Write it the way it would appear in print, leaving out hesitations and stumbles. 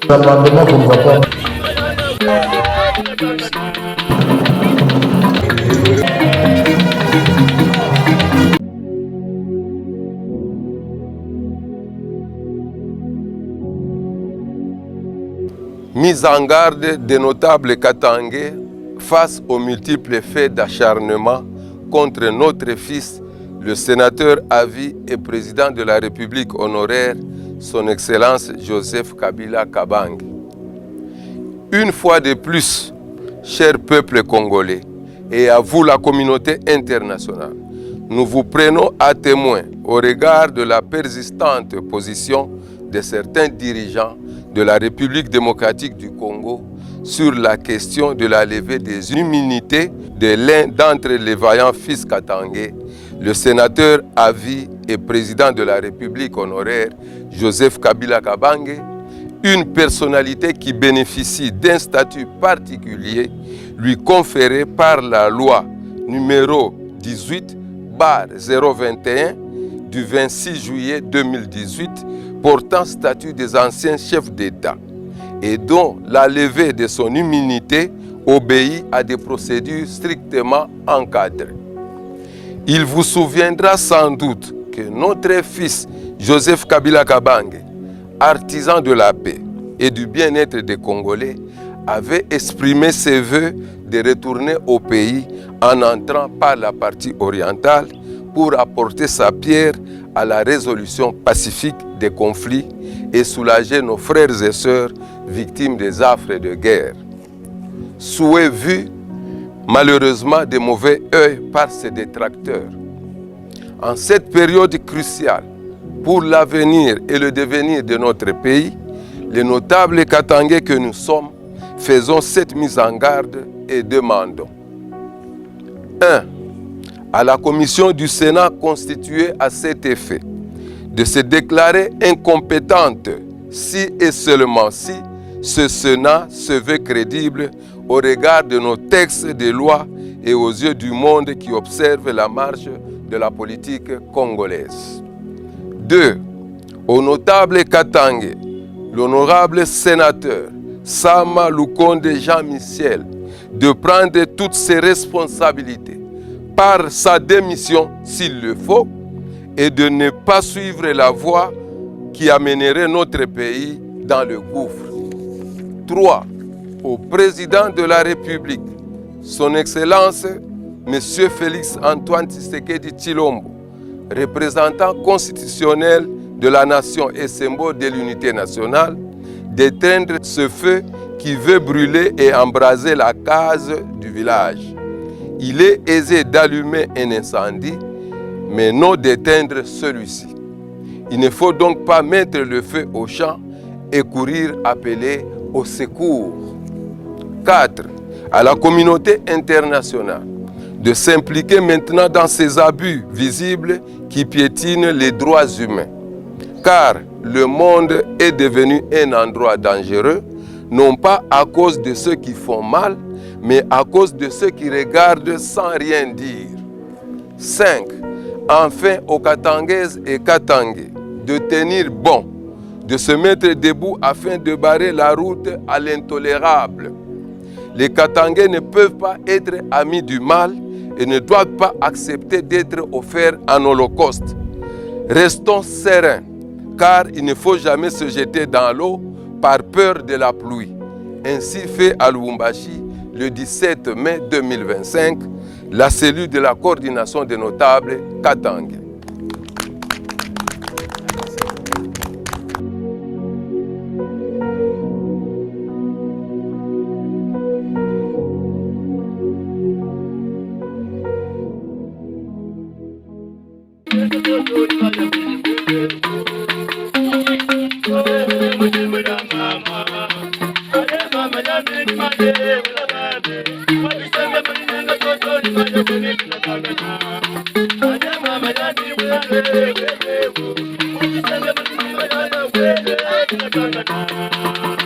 L'amendement qu'on va pas. Mise en garde des notables katangais face aux multiples faits d'acharnement contre notre fils, le sénateur à vie et président de la République honoraire, son Excellence Joseph Kabila Kabange. Une fois de plus, cher peuple congolais, et à vous la communauté internationale, nous vous prenons à témoin au regard de la persistante position de certains dirigeants de la République démocratique du Congo sur la question de la levée des immunités de l'un d'entre les vaillants fils katangais, le sénateur à vie et président de la République honoraire, Joseph Kabila Kabange, une personnalité qui bénéficie d'un statut particulier lui conféré par la loi numéro 18/021 du 26 juillet 2018 portant statut des anciens chefs d'État et dont la levée de son immunité obéit à des procédures strictement encadrées. Il vous souviendra sans doute que notre fils Joseph Kabila Kabange, artisan de la paix et du bien-être des Congolais, avait exprimé ses vœux de retourner au pays en entrant par la partie orientale pour apporter sa pierre à la résolution pacifique des conflits et soulager nos frères et sœurs victimes des affres de guerre. Souhait vu malheureusement de mauvais œil par ses détracteurs. En cette période cruciale pour l'avenir et le devenir de notre pays, les notables katangais que nous sommes faisons cette mise en garde et demandons 1. À la commission du Sénat constituée à cet effet de se déclarer incompétente si et seulement si ce Sénat se veut crédible au regard de nos textes de loi et aux yeux du monde qui observe la marche de la politique congolaise. 2. Au notable Katangais, l'honorable sénateur Sama Lukonde Jean-Michel de prendre toutes ses responsabilités par sa démission s'il le faut et de ne pas suivre la voie qui amènerait notre pays dans le gouffre. 3. Au président de la République, son Excellence, M. Félix Antoine Tshisekedi Tshilombo, représentant constitutionnel de la nation et symbole de l'unité nationale, d'éteindre ce feu qui veut brûler et embraser la case du village. Il est aisé d'allumer un incendie, mais non d'éteindre celui-ci. Il ne faut donc pas mettre le feu au champ et courir appeler au secours. 4. À la communauté internationale de s'impliquer maintenant dans ces abus visibles qui piétinent les droits humains. Car le monde est devenu un endroit dangereux, non pas à cause de ceux qui font mal, mais à cause de ceux qui regardent sans rien dire. 5. Enfin aux Katangaises et Katangais de tenir bon, de se mettre debout afin de barrer la route à l'intolérable. Les Katangais ne peuvent pas être amis du mal et ne doivent pas accepter d'être offerts en holocauste. Restons sereins, car il ne faut jamais se jeter dans l'eau par peur de la pluie. Ainsi fait à Lubumbashi le 17 mai 2025, la cellule de la coordination des notables Katangais. Mama, Thank you.